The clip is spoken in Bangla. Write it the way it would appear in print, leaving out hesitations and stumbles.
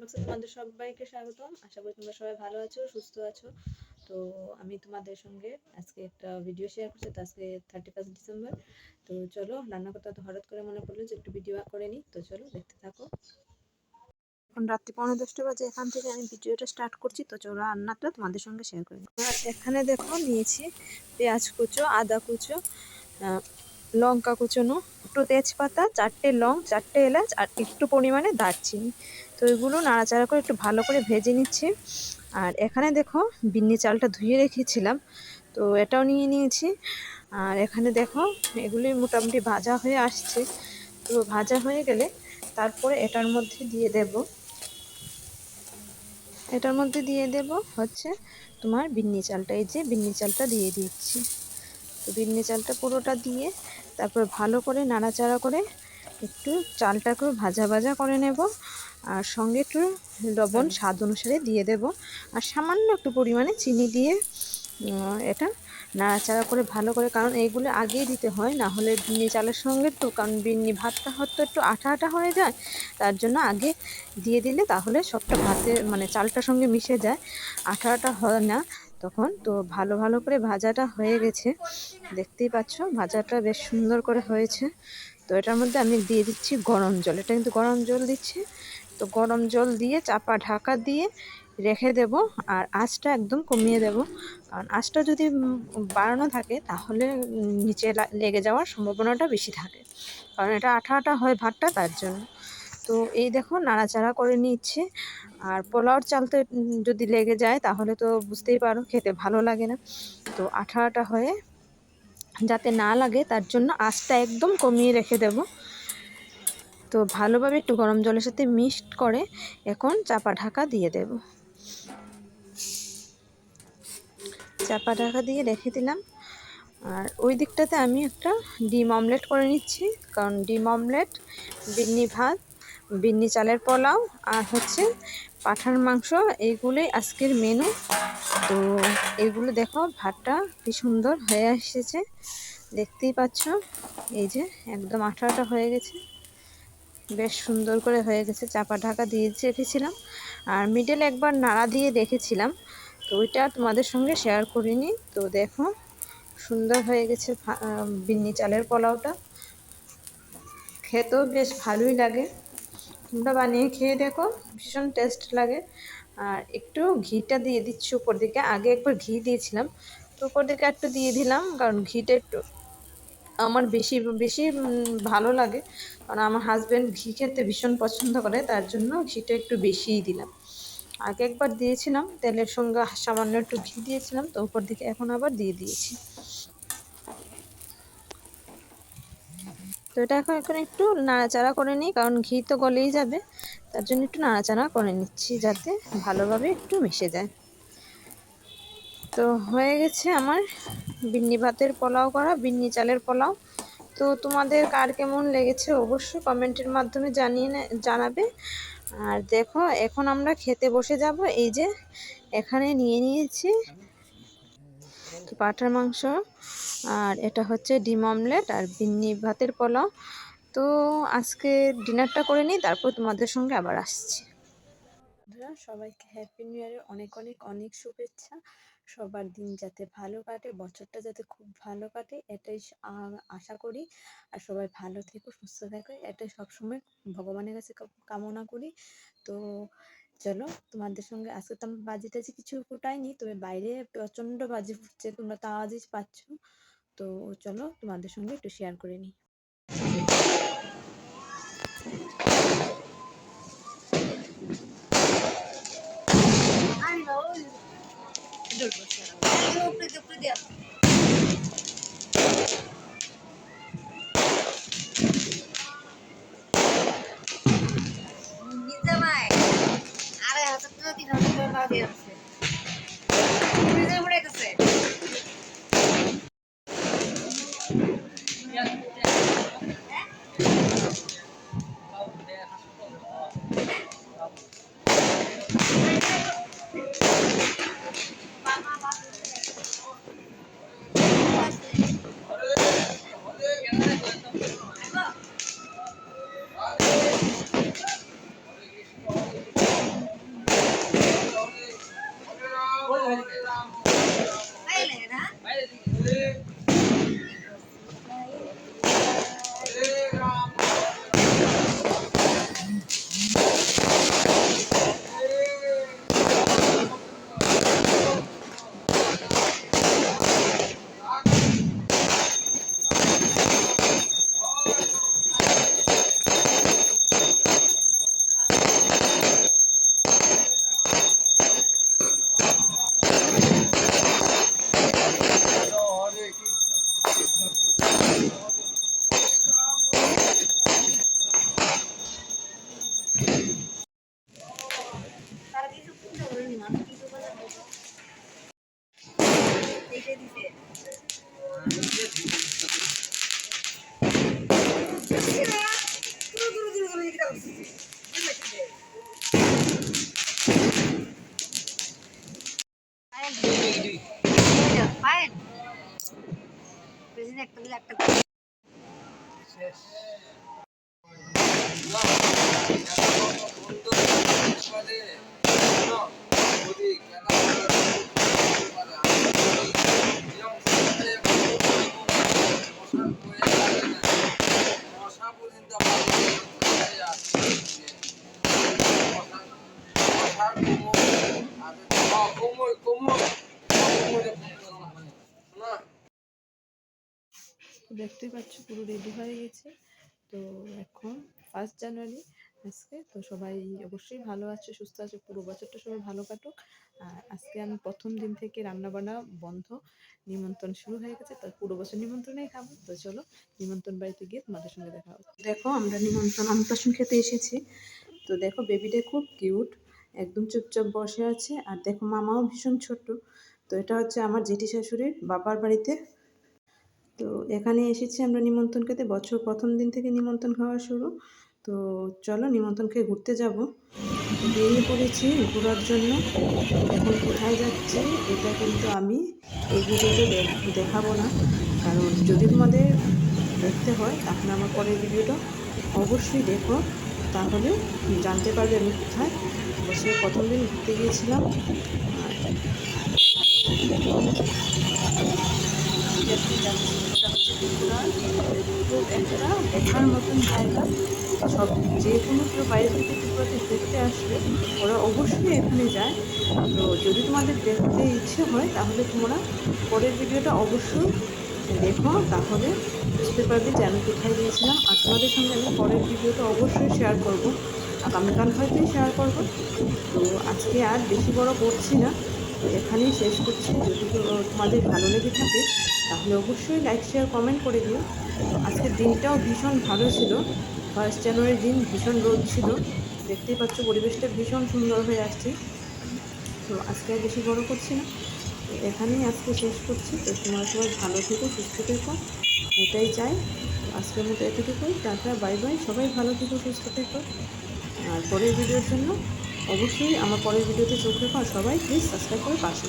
বক্সে তোমাদের সবাইকে স্বাগতম। আশা করি তোমরা সবাই ভালো আছো, সুস্থ আছো। তো আমি তোমাদের সঙ্গে আজকে একটা ভিডিও শেয়ার করছি। তো আজকে 31 ডিসেম্বর। তো চলো, রান্না করতে তো হঠাৎ করে মনে পড়লো যে একটু ভিডিও করে নিই। তো চলো দেখতে থাকো। এখন রাত্রি 9:30 বাজে, এখান থেকে আমি ভিডিওটা স্টার্ট করছি। তো চলো রান্নাটা তোমাদের সঙ্গে শেয়ার করি। আর এখানে দেখো নিয়েছি পেঁয়াজ কুচো, আদা কুচো, লঙ্কা কুচোনো, একটু তেজপাতা, 4টে লং, 4টে এলাচ আর একটু পরিমাণে দারচিনি। তো এগুলো নাড়াচাড়া করে একটু ভালো করে ভেজে নিচ্ছি। আর এখানে দেখো বিন্নি চালটা ধুয়ে রেখেছিলাম, তো এটাও নিয়ে নিয়েছি। আর এখানে দেখো এগুলি মোটামুটি ভাজা হয়ে আসছে। তো ভাজা হয়ে গেলে তারপরে এটার মধ্যে দিয়ে দেব হচ্ছে তোমার বিন্নি চালটা। এই যে বিন্নি চালটা দিয়ে দিচ্ছি। তো বিন্নি চালটা পুরোটা দিয়ে তারপর ভালো করে নাড়াচাড়া করে একটু চালটাকে ভাজা ভাজা করে নেব। আর সঙ্গে একটু লবণ স্বাদ অনুসারে দিয়ে দেব। আর সামান্য একটু পরিমাণে চিনি দিয়ে এটা নাড়াচাড়া করে ভালো করে, কারণ এইগুলো আগেই দিতে হয়, না হলে বিন্নি চালের সঙ্গে তো, কারণ বিন্নি ভাতটা হয়তো একটু আঠা আঠা হয়ে যায়, তার জন্য আগে দিয়ে দিলে তাহলে সবটা ভাতে মানে চালটার সঙ্গে মিশে যায়, আঠা আঠা হয় না তখন। তো ভালো ভালো করে ভাজাটা হয়ে গেছে, দেখতেই পাচ্ছ ভাজাটা বেশ সুন্দর করে হয়েছে। তো এটার মধ্যে আমি দিয়ে দিচ্ছি গরম জল। এটা কিন্তু গরম জল দিচ্ছি। তো গরম জল দিয়ে চাপা ঢাকা দিয়ে রেখে দেব। আর আঁচটা একদম কমিয়ে দেব, কারণ আঁচটা যদি বাড়ানো থাকে তাহলে নিচে লেগে যাওয়ার সম্ভাবনাটা বেশি থাকে, কারণ এটা আঠা আঠা হয় ভাতটা, তার জন্য। তো এই দেখো নাড়াচাড়া করে নিচ্ছে। আর পোলাওর চালতে যদি লেগে যায় তাহলে তো বুঝতেই পারো খেতে ভালো লাগে না। তো আঠা আঠা হয়ে যাতে না লাগে তার জন্য আঁচটা একদম কমিয়ে রেখে দেব। তো ভালোভাবে একটু গরম জলের সাথে মিক্সড করে এখন চাপা ঢাকা দিয়ে দেব। চাপা ঢাকা দিয়ে রেখে দিলাম। আর ওই দিকটাতে আমি একটা ডিম অমলেট করে নিচ্ছি, কারণ ডিম অমলেট, বিন্নি ভাত, বিন্নি চালের পোলাও আর হচ্ছে পাঁঠার মাংস, এইগুলোই আজকের মেনু। তো এগুলো দেখো ভাতটা কি সুন্দর হয়ে এসেছে, দেখতেই পাচ্ছ। এই যে একদম আঠা আঠা হয়ে গেছে, বেশ সুন্দর করে হয়ে গেছে। চাপা ঢাকা দিয়ে রেখেছিলাম আর মিডল একবার নাড়া দিয়ে রেখেছিলাম, তো ওইটা তোমাদের সঙ্গে শেয়ার করিনি। তো দেখো সুন্দর হয়ে গেছে বিন্নি চালের পোলাওটা, খেতেও বেশ ভালোই লাগে। তোমরা বানিয়ে খেয়ে দেখো, ভীষণ টেস্ট লাগে। আর একটু ঘিটা দিয়ে দিচ্ছি উপর দিকে, আগে একবার ঘি দিয়েছিলাম, তো উপর দিকে একটু দিয়ে দিলাম, কারণ ঘিটা একটু আমার বেশি বেশি ভালো লাগে, কারণ আমার হাজব্যান্ড ঘি খেতে ভীষণ পছন্দ করে, তার জন্য ঘিটা একটু বেশিই দিলাম। আগে একবার দিয়েছিলাম তেলের সঙ্গে সামান্য একটু ঘি দিয়েছিলাম, তো উপর দিকে এখন আবার দিয়ে দিয়েছি। তো এটা এখন একটু নাড়াচাড়া করে নিই, কারণ ঘি তো গলেই যাবে, তার জন্য একটু নাড়াচাড়া করে নিচ্ছি যাতে ভালোভাবে একটু মিশে যায়। তো হয়ে গেছে আমার বিন্নি ভাতের পোলাও করা, বিন্নি চালের পোলাও। তো তোমাদের কার কেমন লেগেছে অবশ্যই কমেন্টের মাধ্যমে জানাবে। আর দেখো এখন আমরা খেতে বসে যাব। এই যে এখানে নিয়ে নিয়েছি পাঁঠার মাংস, আর এটা হচ্ছে ডিম অমলেট আর বিন্নি ভাতের পোলাও। তো আজকে ডিনারটা করে নিই, তারপর তোমাদের সঙ্গে আবার আসছি। সবাইকে হ্যাপি নিউ ইয়ারের অনেক অনেক অনেক শুভেচ্ছা। সবার দিন যাতে ভালো কাটে, বছরটা যাতে খুব ভালো কাটে, এটাই আশা করি। আর সবাই ভালো থেকো, সুস্থ থাকো, এটাই সবসময় ভগবানের কাছে কামনা করি। তো চলো তোমাদের সঙ্গে আজকে তো বাজি টাজি কিছু ফুটাইনি, তবে বাইরে প্রচণ্ড বাজি ফুটছে, তোমরা তো আওয়াজই পাচ্ছ। তো চলো তোমাদের সঙ্গে একটু শেয়ার করে নিই। দেখতেই পাচ্ছ পুরো রেডি হয়ে গেছে। তো এখন 1 জানুয়ারি আজকে, তো সবাই অবশ্যই ভালো আছে, সুস্থ আছে, পুরো বছরটা সবাই ভালো কাটুক। আর আজকে আমি প্রথম দিন থেকে রান্নাবান্না বন্ধ, নিমন্ত্রণ শুরু হয়ে গেছে, তো পুরো বছর নিমন্ত্রণেই খাবো। তো চলো নিমন্ত্রণ বাড়িতে গিয়ে তোমাদের সঙ্গে দেখা হচ্ছে। দেখো আমরা নিমন্ত্রণ অন্নপ্রাশন খেতে এসেছি। তো দেখো বেবিটা খুব কিউট, একদম চুপচাপ বসে আছে। আর দেখো মামাও ভীষণ ছোট। তো এটা হচ্ছে আমার জেঠি শাশুড়ির বাবার বাড়িতে। তো এখানে এসেছি আমরা নিমন্ত্রণ খেতে, বছর প্রথম দিন থেকে নিমন্ত্রণ খাওয়া শুরু। তো চলো নিমন্ত্রণ খেয়ে ঘুরতে যাব। বেরিয়ে পড়েছি ঘোরার জন্য। এখন কোথায় যাচ্ছি এটা কিন্তু আমি এই ভিডিওতে দেখাবো না, কারণ যদি তোমাদের দেখতে হয় তাহলে আমার পরের ভিডিওটা অবশ্যই দেখো, তাহলে জানতে পারবে আমি কোথায় বসে প্রথম দিন ঘুরতে গিয়েছিলাম। খুব একটা দেখার মতন জায়গা। সব যে কোনো কেউ বাইরে থেকে ত্রিপুরাতে ঘুরতে আসলে ওরা অবশ্যই এখানে যায়। তো যদি তোমাদের দেখতে ইচ্ছে হয় তাহলে তোমরা পরের ভিডিওটা অবশ্যই দেখো, তাহলে বুঝতে পারবে যে আমি কোথায় গিয়েছিলাম। আর তোমাদের সঙ্গে আমি পরের ভিডিওটা অবশ্যই শেয়ার করব, আগামীকাল হয়তোই শেয়ার করব। তো আজকে আর বেশি বড় করছি না, তো এখানেই শেষ করছি। যদি তোমাদের ভালো লেগে থাকে তাহলে অবশ্যই লাইক শেয়ার কমেন্ট করে দিও। তো আজকের দিনটাও ভীষণ ভালো ছিল, 1 জানুয়ারির দিন ভীষণ রোদ ছিল, দেখতেই পাচ্ছ পরিবেশটা ভীষণ সুন্দর হয়ে আসছে। তো আজকে আর বেশি বড় করছি না, তো এখানেই আজকে শেষ করছি। তো তোমরা সবাই ভালো থেকো, সুস্থ থেকো, এটাই চাই। আজকের মতো এতটুকুই, টাটা বাই বাই, সবাই ভালো থেকো, সুস্থ থেকো। আর পরের ভিডিওর জন্য অবশ্যই আমার পরের ভিডিওতে চোখ রেখো। আর সবাই প্লিজ সাবস্ক্রাইব করে পাশে।